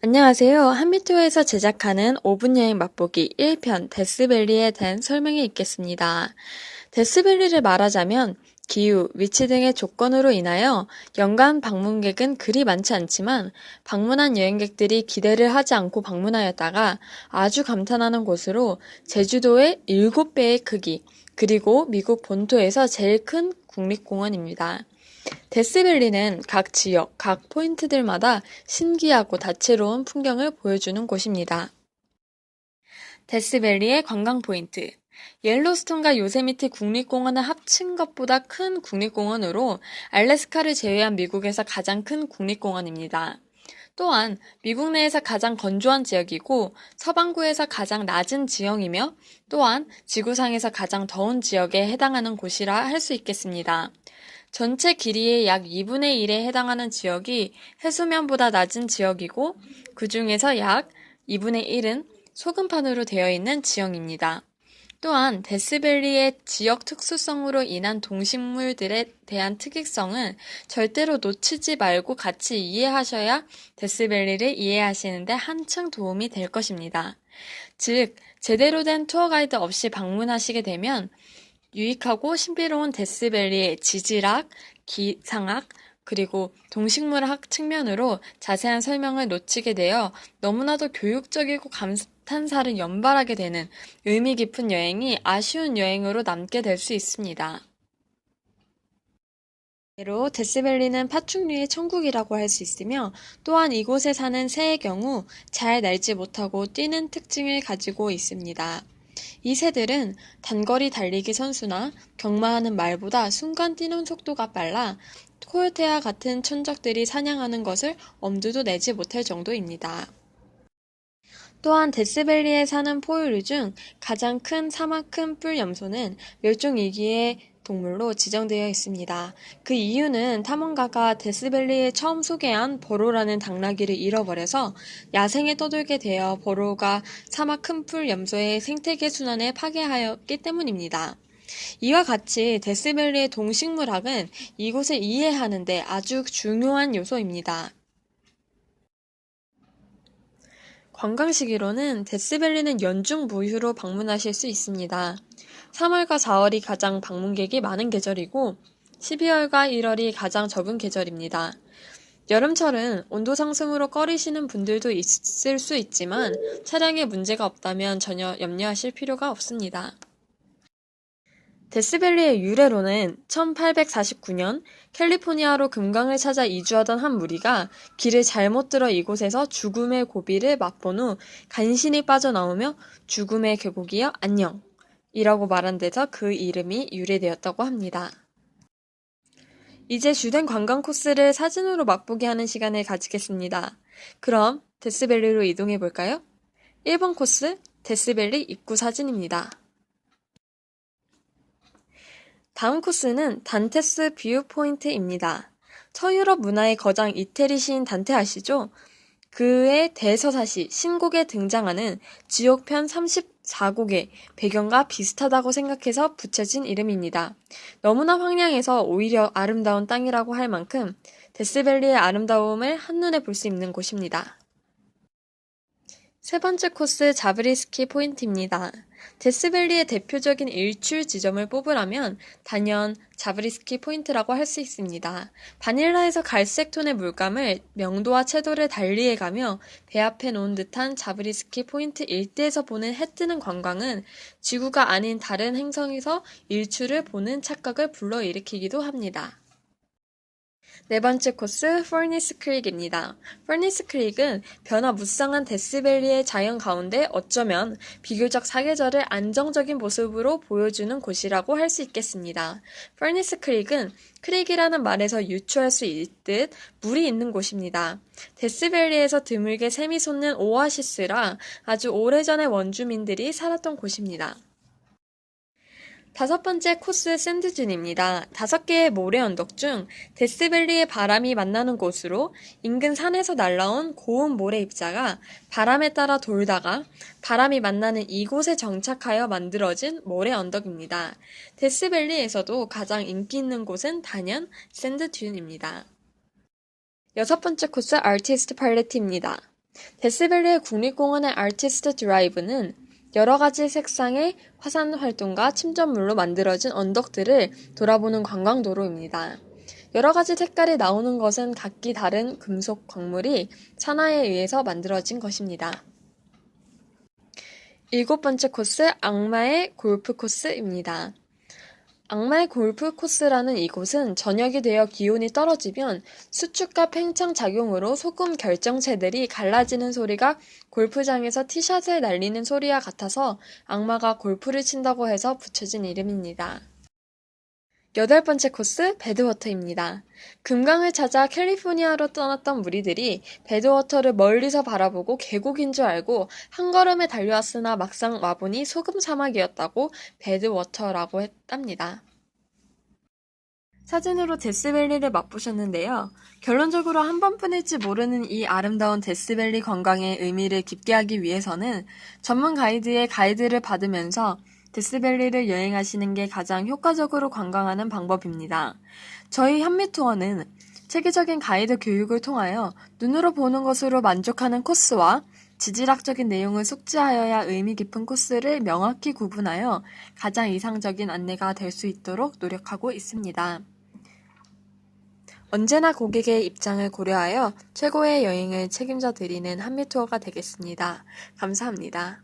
안녕하세요. 한미토에서 제작하는 5분 여행 맛보기 1편 데스밸리에 대한 설명이 있겠습니다. 데스밸리를 말하자면 기후, 위치 등의 조건으로 인하여 연간 방문객은 그리 많지 않지만 방문한 여행객들이 기대를 하지 않고 방문하였다가 아주 감탄하는 곳으로 제주도의 7배의 크기, 그리고 미국 본토에서 제일 큰 국립공원입니다. 데스밸리는 각 지역, 각 포인트들마다 신기하고 다채로운 풍경을 보여주는 곳입니다. 데스밸리의 관광 포인트. 옐로스톤과 요세미티 국립공원을 합친 것보다 큰 국립공원으로 알래스카를 제외한 미국에서 가장 큰 국립공원입니다. 또한 미국 내에서 가장 건조한 지역이고 서반구에서 가장 낮은 지형이며 또한 지구상에서 가장 더운 지역에 해당하는 곳이라 할 수 있겠습니다. 전체 길이의 약 2분의 1에 해당하는 지역이 해수면보다 낮은 지역이고 그 중에서 약 2분의 1은 소금판으로 되어 있는 지형입니다. 또한 데스밸리의 지역 특수성으로 인한 동식물들에 대한 특이성은 절대로 놓치지 말고 같이 이해하셔야 데스밸리를 이해하시는데 한층 도움이 될 것입니다. 즉, 제대로 된 투어 가이드 없이 방문하시게 되면 유익하고 신비로운 데스밸리의 지질학, 기상학, 그리고 동식물학 측면으로 자세한 설명을 놓치게 되어 너무나도 교육적이고 감탄사를 연발하게 되는 의미 깊은 여행이 아쉬운 여행으로 남게 될 수 있습니다. 예로 데스밸리는 파충류의 천국이라고 할 수 있으며 또한 이곳에 사는 새의 경우 잘 날지 못하고 뛰는 특징을 가지고 있습니다. 이 새들은 단거리 달리기 선수나 경마하는 말보다 순간 뛰는 속도가 빨라 코요테와 같은 천적들이 사냥하는 것을 엄두도 내지 못할 정도입니다. 또한 데스밸리에 사는 포유류 중 가장 큰 사막 큰 뿔염소는 멸종위기의 동물로 지정되어 있습니다. 그 이유는 탐험가가 데스밸리에 처음 소개한 버로라는 당나귀를 잃어버려서 야생에 떠돌게 되어 버로가 사막 큰 뿔염소의 생태계 순환을 파괴하였기 때문입니다. 이와 같이 데스밸리의 동식물학은 이곳을 이해하는 데 아주 중요한 요소입니다. 관광시기로는 데스밸리는 연중 무휴로 방문하실 수 있습니다. 3월과 4월이 가장 방문객이 많은 계절이고 12월과 1월이 가장 적은 계절입니다. 여름철은 온도 상승으로 꺼리시는 분들도 있을 수 있지만 차량에 문제가 없다면 전혀 염려하실 필요가 없습니다. 데스밸리의 유래로는 1849년 캘리포니아로 금강을 찾아 이주하던 한 무리가 길을 잘못 들어 이곳에서 죽음의 고비를 맛본 후 간신히 빠져나오며 죽음의 계곡이여 안녕! 이라고 말한 데서 그 이름이 유래되었다고 합니다. 이제 주된 관광 코스를 사진으로 맛보게 하는 시간을 가지겠습니다. 그럼 데스밸리로 이동해 볼까요? 1번 코스 데스밸리 입구 사진입니다. 다음 코스는 단테스 뷰 포인트입니다. 서유럽 문화의 거장 이태리 시인 단테 아시죠? 그의 대서사시 신곡에 등장하는 지옥편 34곡의 배경과 비슷하다고 생각해서 붙여진 이름입니다. 너무나 황량해서 오히려 아름다운 땅이라고 할 만큼 데스밸리의 아름다움을 한눈에 볼 수 있는 곳입니다. 세 번째 코스 자브리스키 포인트입니다. 데스밸리의 대표적인 일출 지점을 뽑으라면 단연 자브리스키 포인트라고 할 수 있습니다. 바닐라에서 갈색 톤의 물감을 명도와 채도를 달리해가며 배합해 놓은 듯한 자브리스키 포인트 일대에서 보는 해 뜨는 관광은 지구가 아닌 다른 행성에서 일출을 보는 착각을 불러일으키기도 합니다. 네 번째 코스 퍼니스 크릭입니다. 퍼니스 크릭은 변화무쌍한 데스밸리의 자연 가운데 어쩌면 비교적 사계절을 안정적인 모습으로 보여주는 곳이라고 할 수 있겠습니다. 퍼니스 크릭은 크릭이라는 말에서 유추할 수 있듯 물이 있는 곳입니다. 데스밸리에서 드물게 샘이 솟는 오아시스라 아주 오래전에 원주민들이 살았던 곳입니다. 다섯 번째 코스 샌드준입니다. 5개의 모래 언덕 중 데스밸리의 바람이 만나는 곳으로 인근 산에서 날라온 고운 모래 입자가 바람에 따라 돌다가 바람이 만나는 이곳에 정착하여 만들어진 모래 언덕입니다. 데스밸리에서도 가장 인기 있는 곳은 단연 샌드듄입니다. 여섯 번째 코스 아티스트 팔레트입니다. 데스밸리의 국립공원의 아티스트 드라이브는 여러 가지 색상의 화산 활동과 침전물로 만들어진 언덕들을 돌아보는 관광도로입니다. 여러 가지 색깔이 나오는 것은 각기 다른 금속 광물이 산화에 의해서 만들어진 것입니다. 7번째 코스, 악마의 골프 코스입니다. 악마의 골프 코스라는 이곳은 저녁이 되어 기온이 떨어지면 수축과 팽창 작용으로 소금 결정체들이 갈라지는 소리가 골프장에서 티샷을 날리는 소리와 같아서 악마가 골프를 친다고 해서 붙여진 이름입니다. 8번째 코스, 배드워터입니다. 금강을 찾아 캘리포니아로 떠났던 무리들이 배드워터를 멀리서 바라보고 계곡인 줄 알고 한 걸음에 달려왔으나 막상 와보니 소금 사막이었다고 배드워터라고 했답니다. 사진으로 데스밸리를 맛보셨는데요. 결론적으로 한 번뿐일지 모르는 이 아름다운 데스밸리 관광의 의미를 깊게 하기 위해서는 전문 가이드의 가이드를 받으면서 데스밸리를 여행하시는 게 가장 효과적으로 관광하는 방법입니다. 저희 현미투어는 체계적인 가이드 교육을 통하여 눈으로 보는 것으로 만족하는 코스와 지질학적인 내용을 숙지하여야 의미 깊은 코스를 명확히 구분하여 가장 이상적인 안내가 될 수 있도록 노력하고 있습니다. 언제나 고객의 입장을 고려하여 최고의 여행을 책임져 드리는 한미투어가 되겠습니다. 감사합니다.